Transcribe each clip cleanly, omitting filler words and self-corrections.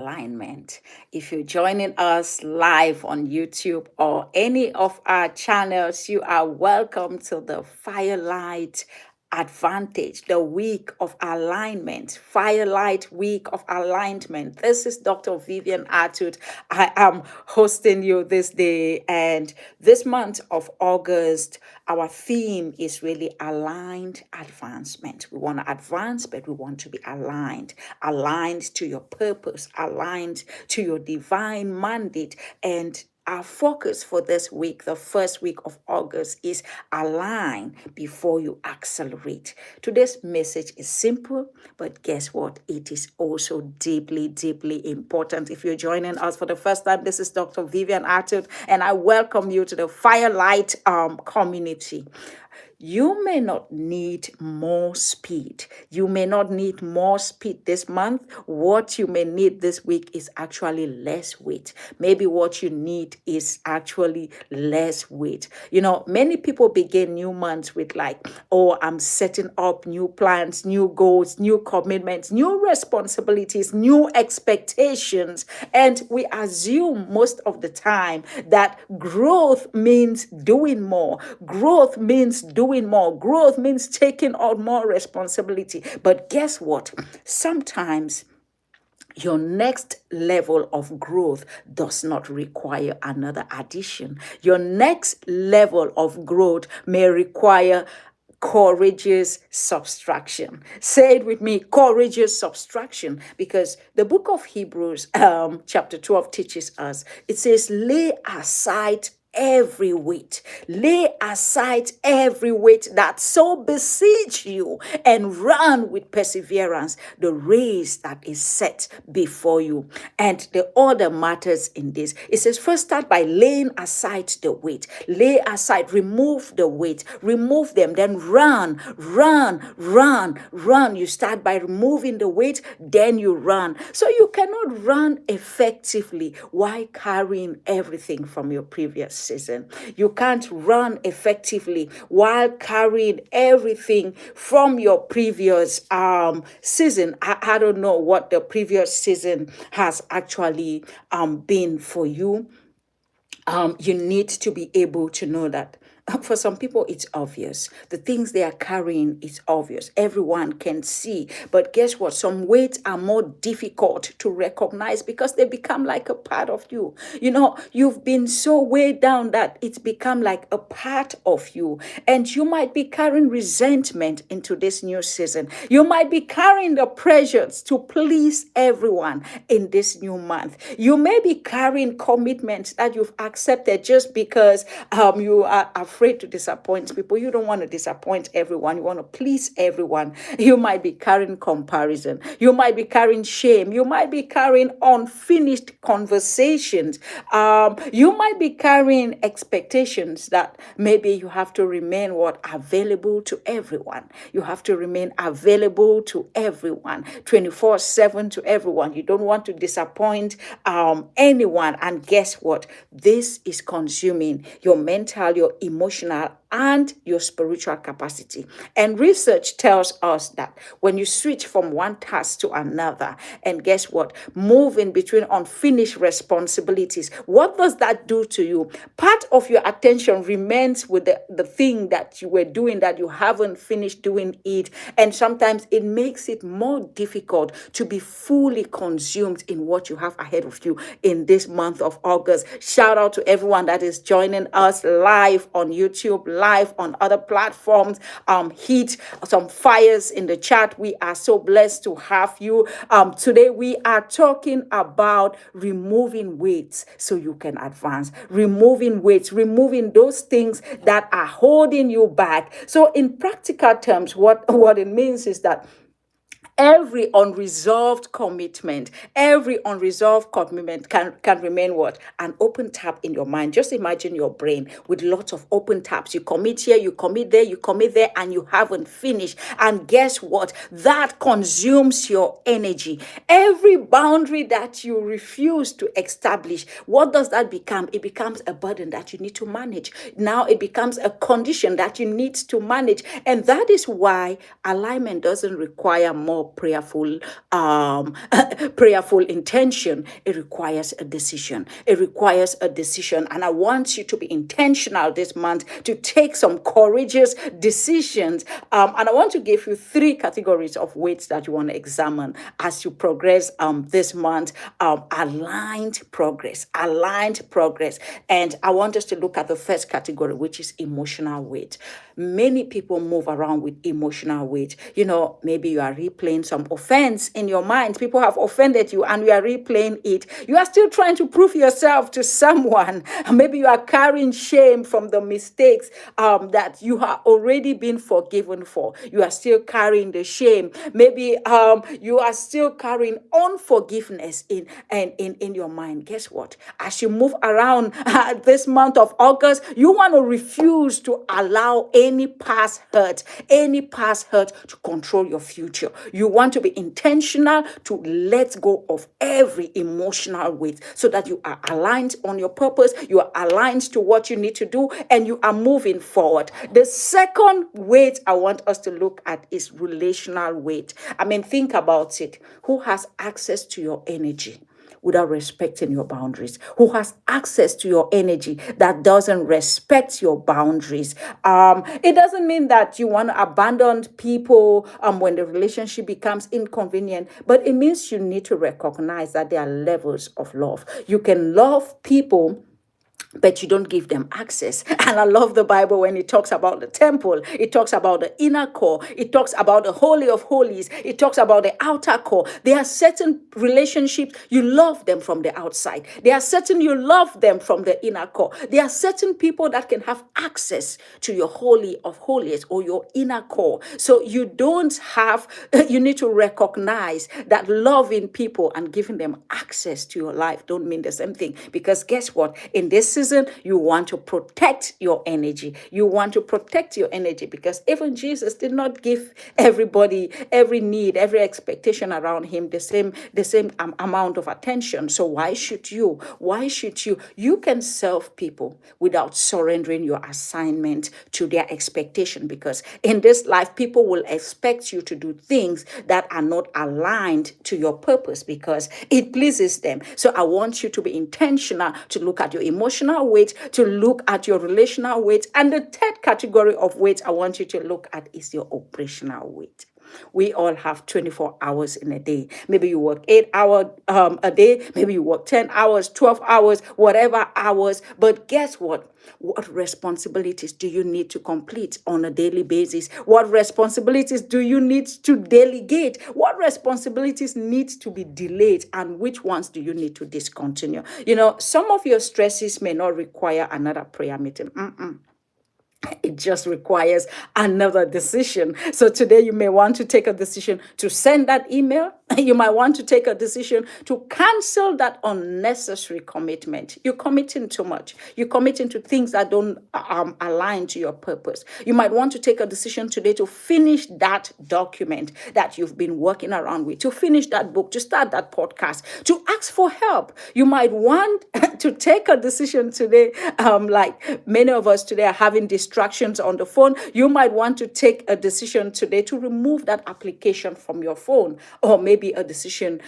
alignment. If you're joining us live on YouTube or any of our channels, you are welcome to the Firelight Advantage, the week of alignment, Firelight Week of Alignment. This is Dr. Vivian Atud. I am hosting you this day, and this month of August, our theme is really aligned advancement. We want to advance, but we want to be aligned to your purpose, aligned to your divine mandate. And our focus for this week, the first week of August, is align before you accelerate. Today's message is simple, but guess what? It is also deeply, deeply important. If you're joining us for the first time, this is Dr. Vivian Atud, and I welcome you to the Firelight community. You may not need more speed. You may not need more speed this month. What you may need this week is actually less weight. Maybe what you need is actually less weight. Many people begin new months with oh, I'm setting up new plans, new goals, new commitments, new responsibilities, new expectations. And we assume most of the time that growth means doing more. Growth means doing more. Growth means taking on more responsibility. But guess what? Sometimes your next level of growth does not require another addition. Your next level of growth may require courageous subtraction. Say it with me, courageous subtraction, because the book of Hebrews, chapter 12 teaches us, it says, lay aside every weight. Lay aside every weight that so besiege you and run with perseverance the race that is set before you. And the order matters in this. It says, first start by laying aside the weight. Lay aside, remove the weight, remove them, then run. You start by removing the weight, then you run. So you cannot run effectively while carrying everything from your previous season. You can't run effectively while carrying everything from your previous season. I don't know what the previous season has actually been for you. You need to be able to know that. For some people, it's obvious. The things they are carrying is obvious. Everyone can see. But guess what? Some weights are more difficult to recognize because they become like a part of you. You've been so weighed down that it's become like a part of you. And you might be carrying resentment into this new season. You might be carrying the pressures to please everyone in this new month. You may be carrying commitments that you've accepted just because you are afraid to disappoint people. You don't want to disappoint everyone. You want to please everyone. You might be carrying comparison. You might be carrying shame. You might be carrying unfinished conversations. You might be carrying expectations that maybe you have to remain available to everyone. You have to remain available to everyone, 24/7 to everyone. You don't want to disappoint anyone. And guess what? This is consuming your mental, your emotional, and your spiritual capacity. And research tells us that when you switch from one task to another, and guess what? Move in between unfinished responsibilities, what does that do to you? Part of your attention remains with the thing that you were doing that you haven't finished doing it. And sometimes it makes it more difficult to be fully consumed in what you have ahead of you in this month of August. Shout out to everyone that is joining us live on YouTube, live on other platforms. Hit some fires in the chat. We are so blessed to have you. Today we are talking about removing weights so you can advance. Removing weights, removing those things that are holding you back. So in practical terms, what it means is that every unresolved commitment can remain what? An open tab in your mind. Just imagine your brain with lots of open tabs. You commit here, you commit there, you commit there, and you haven't finished. And guess what? That consumes your energy. Every boundary that you refuse to establish, what does that become? It becomes a burden that you need to manage. Now it becomes a condition that you need to manage. And that is why alignment doesn't require more prayerful prayerful intention. It requires a decision. It requires a decision. And I want you to be intentional this month to take some courageous decisions. And I want to give you three categories of weights that you want to examine as you progress this month. Aligned progress. Aligned progress. And I want us to look at the first category, which is emotional weight. Many people move around with emotional weight. Maybe you are replaying some offense in your mind. People have offended you and you are replaying it. You are still trying to prove yourself to someone. Maybe you are carrying shame from the mistakes that you have already been forgiven for. You are still carrying the shame. Maybe you are still carrying unforgiveness in your mind. Guess what? As you move around this month of August, you want to refuse to allow any past hurt to control your future. You want to be intentional to let go of every emotional weight so that you are aligned on your purpose, you are aligned to what you need to do, and you are moving forward. The second weight I want us to look at is relational weight. Think about it. Who has access to your energy without respecting your boundaries? Who has access to your energy that doesn't respect your boundaries? It doesn't mean that you want to abandon people when the relationship becomes inconvenient, but it means you need to recognize that there are levels of love. You can love people, but you don't give them access. And I love the Bible when it talks about the temple. It talks about the inner core. It talks about the Holy of Holies. It talks about the outer core. There are certain relationships, you love them from the outside. There are certain you love them from the inner core. There are certain people that can have access to your Holy of Holies or your inner core. So you need to recognize that loving people and giving them access to your life don't mean the same thing. Because guess what? In this season, you want to protect your energy. You want to protect your energy because even Jesus did not give everybody, every need, every expectation around him the same amount of attention. So why should you? Why should you? You can serve people without surrendering your assignment to their expectation, because in this life, people will expect you to do things that are not aligned to your purpose because it pleases them. So I want you to be intentional to look at your emotional weight, to look at your relational weight. And the third category of weight I want you to look at is your operational weight. We all have 24 hours in a day. Maybe you work 8 hours a day. Maybe you work 10 hours, 12 hours, whatever hours. But guess what? What responsibilities do you need to complete on a daily basis? What responsibilities do you need to delegate? What responsibilities need to be delayed? And which ones do you need to discontinue? Some of your stresses may not require another prayer meeting. It just requires another decision. So today you may want to take a decision to send that email. You might want to take a decision to cancel that unnecessary commitment. You're committing too much. You're committing to things that don't align to your purpose. You might want to take a decision today to finish that document that you've been working around with, to finish that book, to start that podcast, to ask for help. You might want to take a decision today, like many of us today are having distractions on the phone. You might want to take a decision today to remove that application from your phone, or maybe a decision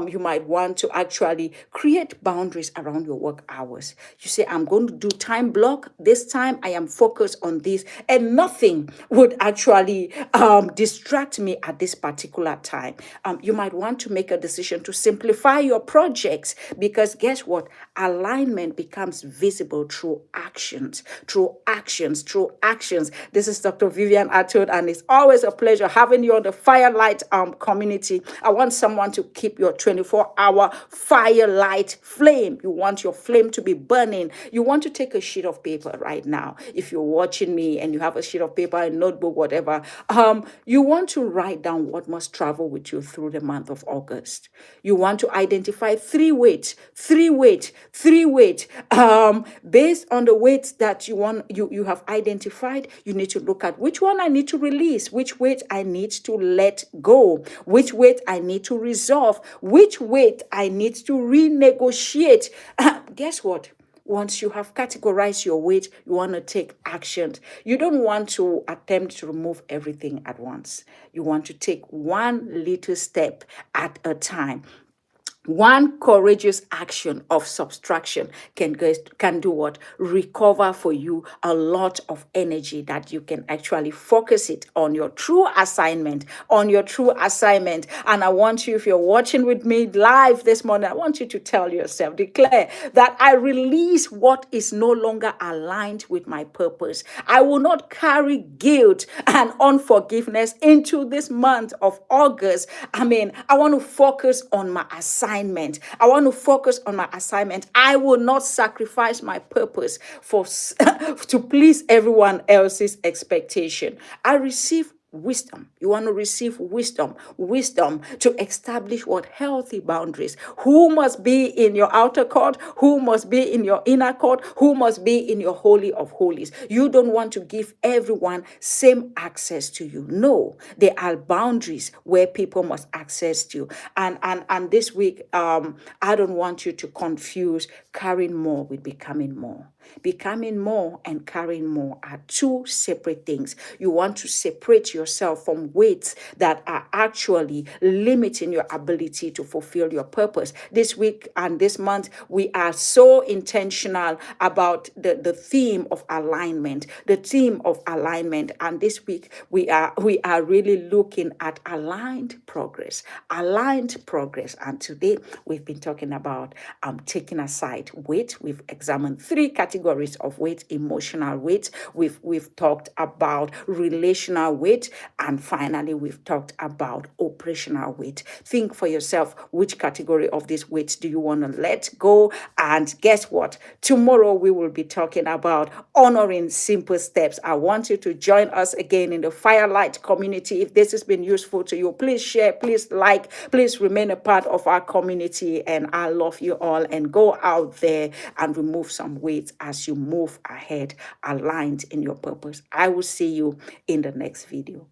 you might want to actually create boundaries around your work hours. You say, I'm going to do time block. This time I am focused on this, and nothing would actually distract me at this particular time. You might want to make a decision to simplify your projects, because guess what? Alignment becomes visible through actions, This is Dr. Vivian Atud, and it's always a pleasure having you on the Firelight community. I want someone to keep your 24-hour firelight flame. You want your flame to be burning. You want to take a sheet of paper right now. If you're watching me and you have a sheet of paper, a notebook, whatever, you want to write down what must travel with you through the month of August. You want to identify three weights, based on the weights that you have identified. You need to look at which one I need to release, which weight I need to let go, which weight I need to resolve, which weight I need to renegotiate. Guess what? once you have categorized your weight, you want to take action. You don't want to attempt to remove everything at once. You want to take one little step at a time. One courageous action of subtraction can do what? Recover for you a lot of energy that you can actually focus it on your true assignment, And I want you, if you're watching with me live this morning, I want you to tell yourself, declare that I release what is no longer aligned with my purpose. I will not carry guilt and unforgiveness into this month of August. I want to focus on my assignment. I want to focus on my assignment. I will not sacrifice my purpose for to please everyone else's expectation. I receive wisdom. You want to receive wisdom to establish what healthy boundaries. Who must be in your outer court? Who must be in your inner court? Who must be in your holy of holies? You don't want to give everyone same access to you. No, there are boundaries where people must access you. And this week, I don't want you to confuse carrying more with becoming more. Becoming more and carrying more are two separate things. You want to separate yourself from weights that are actually limiting your ability to fulfill your purpose. This week and this month, we are so intentional about the theme of alignment, And this week, we are really looking at aligned progress. And today, we've been talking about taking aside weight. We've examined three categories of weight: emotional weight. We've talked about relational weight, and finally we've talked about operational weight. Think for yourself, which category of this weight do you want to let go? And guess what? Tomorrow we will be talking about honoring simple steps. I want you to join us again in the Firelight community. If this has been useful to you, please share, please like, please remain a part of our community. And I love you all. And go out there and remove some weight as you move ahead, aligned in your purpose. I will see you in the next video.